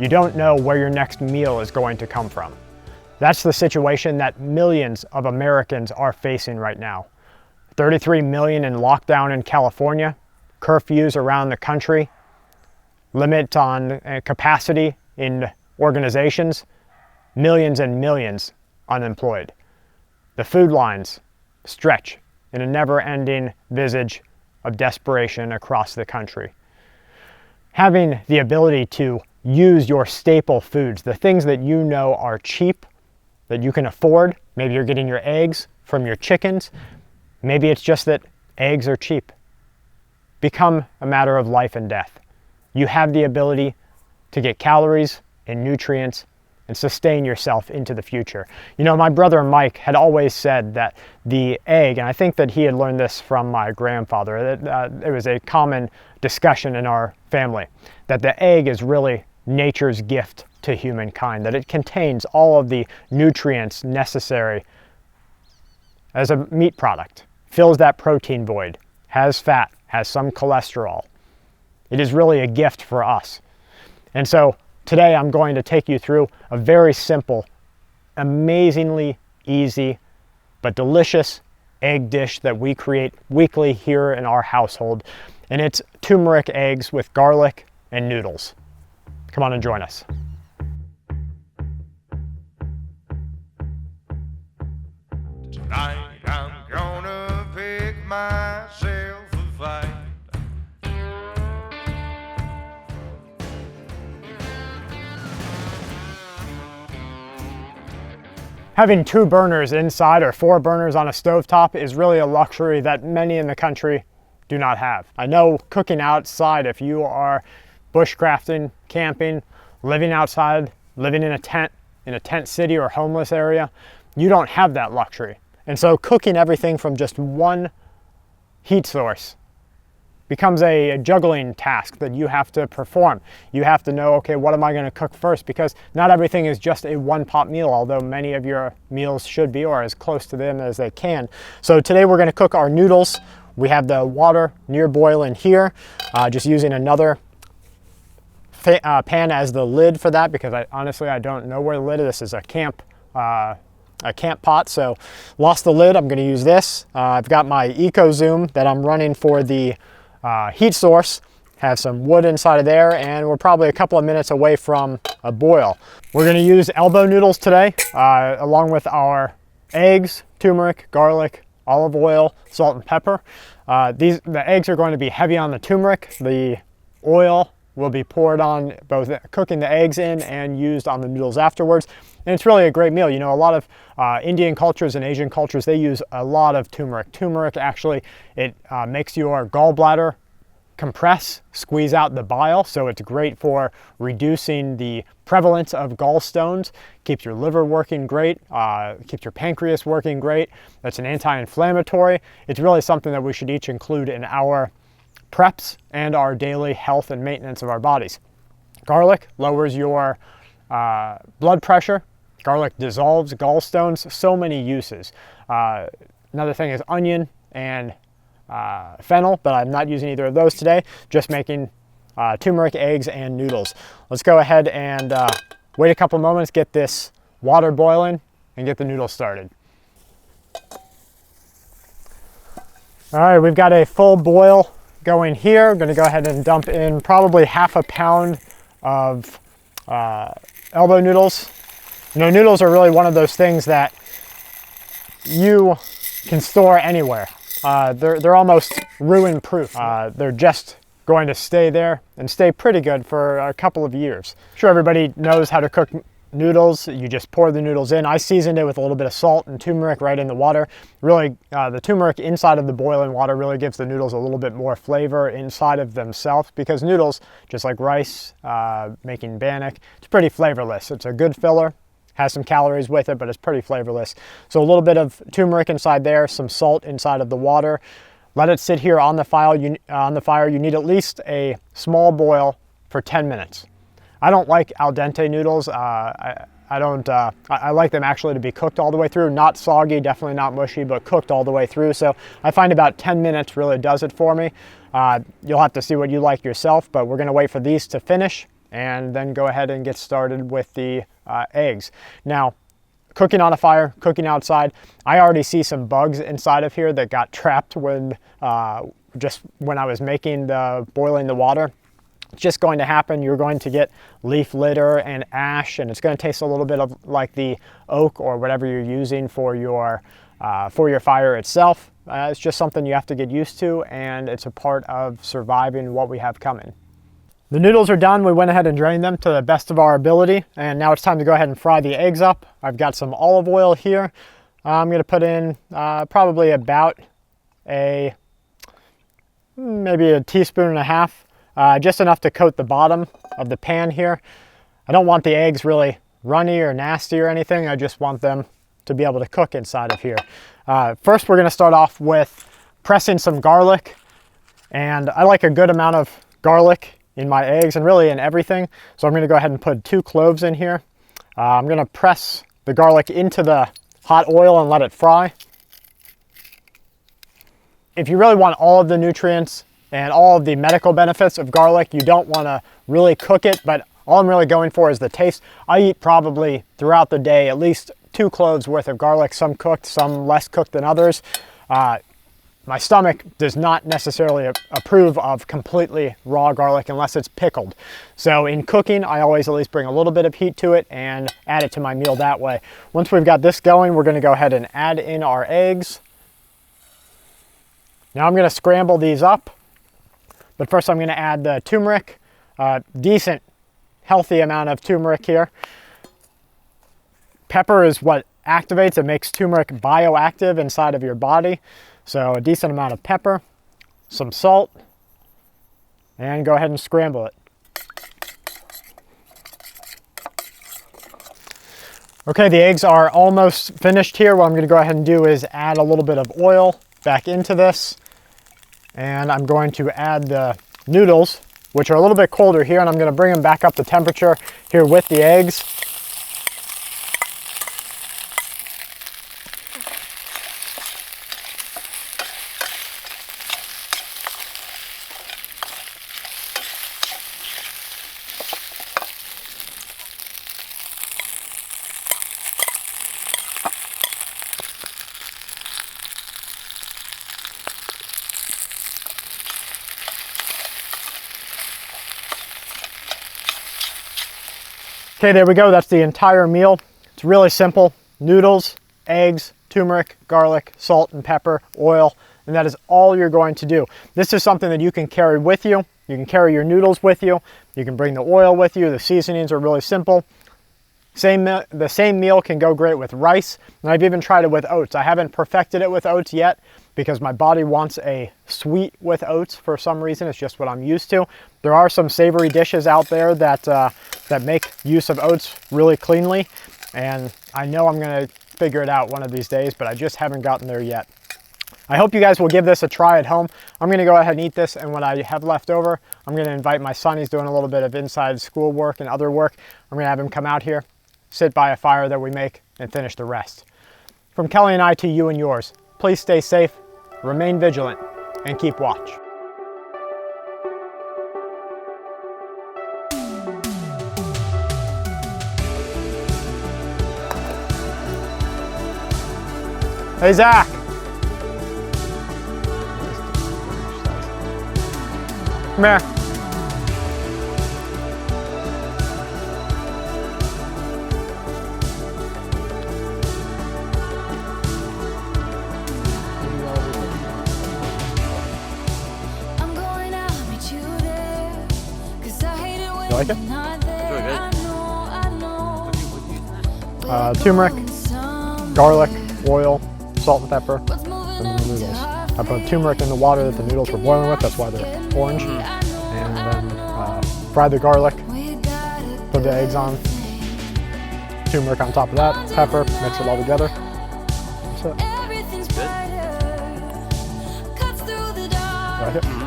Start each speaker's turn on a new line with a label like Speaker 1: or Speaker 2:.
Speaker 1: you don't know where your next meal is going to come from. That's the situation that millions of Americans are facing right now. 33 million in lockdown in California, curfews around the country, limit on capacity in organizations, millions and millions unemployed. The food lines stretch in a never-ending visage of desperation across the country. Having the ability to use your staple foods, the things that you know are cheap, that you can afford. Maybe you're getting your eggs from your chickens. Maybe it's just that eggs are cheap. Become a matter of life and death. You have the ability to get calories and nutrients and sustain yourself into the future. You know, my brother Mike had always said that the egg, and I think that he had learned this from my grandfather, it was a common discussion in our family, that the egg is really nature's gift to humankind, that it contains all of the nutrients necessary as a meat product, fills that protein void, has fat, has some cholesterol. It is really a gift for us. And so today I'm going to take you through a very simple, amazingly easy, but delicious egg dish that we create weekly here in our household. And it's turmeric eggs with garlic and noodles. Come on and join us.
Speaker 2: Tonight I'm gonna pick myself a fight.
Speaker 1: Having 2 burners inside or 4 burners on a stovetop is really a luxury that many in the country do not have. I know cooking outside, if you are bushcrafting, camping, living outside, living in a tent city or homeless area, you don't have that luxury. And so cooking everything from just one heat source becomes a juggling task that you have to perform. You have to know, okay, what am I going to cook first? Because not everything is just a one-pot meal, although many of your meals should be, or as close to them as they can. So today we're going to cook our noodles. We have the water near boiling here, just using another pan as the lid for that, because honestly I don't know where the lid is. This is a camp pot, so lost the lid. I'm going to use this. I've got my Eco Zoom that I'm running for the heat source. Have some wood inside of there, and we're probably a couple of minutes away from a boil. We're going to use elbow noodles today, along with our eggs, turmeric, garlic, olive oil, salt and pepper. The eggs are going to be heavy on the turmeric. The oil will be poured on both cooking the eggs in and used on the noodles afterwards. And it's really a great meal. You know, a lot of Indian cultures and Asian cultures, they use a lot of turmeric. Turmeric actually, it makes your gallbladder compress, squeeze out the bile, so it's great for reducing the prevalence of gallstones, keeps your liver working great, keeps your pancreas working great. That's an anti-inflammatory. It's really something that we should each include in our preps and our daily health and maintenance of our bodies. Garlic lowers your blood pressure. Garlic dissolves gallstones, so many uses. Another thing is onion and fennel, but I'm not using either of those today, just making turmeric eggs and noodles. Let's go ahead and wait a couple moments, get this water boiling, and get the noodles started. All right, we've got a full boil going here. I'm gonna go ahead and dump in probably half a pound of elbow noodles. You know, noodles are really one of those things that you can store anywhere. They're almost ruin proof. They're just going to stay there and stay pretty good for a couple of years. I'm sure everybody knows how to cook noodles. You just pour the noodles in. I seasoned it with a little bit of salt and turmeric right in the water. Really, the turmeric inside of the boiling water really gives the noodles a little bit more flavor inside of themselves, because noodles, just like rice, making bannock, it's pretty flavorless. It's a good filler. Has some calories with it, but it's pretty flavorless. So a little bit of turmeric inside there, some salt inside of the water. Let it sit here on the fire. You need at least a small boil for 10 minutes. I don't like al dente noodles. I like them actually to be cooked all the way through, not soggy, definitely not mushy, but cooked all the way through. So I find about 10 minutes really does it for me. You'll have to see what you like yourself, but we're gonna wait for these to finish, and then go ahead and get started with the eggs. Now, cooking on a fire, cooking outside, I already see some bugs inside of here that got trapped when just when I was boiling the water. It's just going to happen. You're going to get leaf litter and ash, and it's going to taste a little bit of like the oak or whatever you're using for your fire itself. It's just something you have to get used to, and it's a part of surviving what we have coming. The noodles are done. We went ahead and drained them to the best of our ability, and now it's time to go ahead and fry the eggs up. I've got some olive oil here. I'm going to put in probably about maybe a teaspoon and a half, just enough to coat the bottom of the pan here. I don't want the eggs really runny or nasty or anything. I just want them to be able to cook inside of here. First, we're going to start off with pressing some garlic, and I like a good amount of garlic in my eggs and really in everything. So I'm going to go ahead and put 2 cloves in here. I'm going to press the garlic into the hot oil and let it fry. If you really want all of the nutrients and all of the medical benefits of garlic, you don't want to really cook it, but all I'm really going for is the taste. I eat probably throughout the day at least 2 cloves worth of garlic, some cooked, some less cooked than others. My stomach does not necessarily approve of completely raw garlic unless it's pickled. So in cooking, I always at least bring a little bit of heat to it and add it to my meal that way. Once we've got this going, we're going to go ahead and add in our eggs. Now I'm going to scramble these up, but first I'm going to add the turmeric, decent, healthy amount of turmeric here. Pepper is what activates, it makes turmeric bioactive inside of your body. So a decent amount of pepper, some salt, and go ahead and scramble it. Okay, the eggs are almost finished here. What I'm going to go ahead and do is add a little bit of oil back into this. And I'm going to add the noodles, which are a little bit colder here, and I'm going to bring them back up to temperature here with the eggs. Okay, there we go. That's the entire meal. It's really simple. Noodles, eggs, turmeric, garlic, salt and pepper, oil, and that is all you're going to do. This is something that you can carry with you. You can carry your noodles with you. You can bring the oil with you. The seasonings are really simple. The same meal can go great with rice, and I've even tried it with oats. I haven't perfected it with oats yet because my body wants a sweet with oats for some reason. It's just what I'm used to. There are some savory dishes out there that make use of oats really cleanly, and I know I'm going to figure it out one of these days, but I just haven't gotten there yet. I hope you guys will give this a try at home. I'm going to go ahead and eat this, and what I have left over, I'm going to invite my son. He's doing a little bit of inside school work and other work. I'm going to have him come out here, sit by a fire that we make, and finish the rest. From Kelly and I to you and yours, please stay safe, remain vigilant, and keep watch. Hey, Zach. Come here. You like it? Turmeric, garlic, oil, salt and pepper, and the noodles. I put turmeric in the water that the noodles were boiling with, that's why they're orange. And then fried the garlic, put the eggs on, turmeric on top of that, pepper, mix it all together. That's it.
Speaker 3: Everything's brighter, cuts through the dark.
Speaker 1: Like it?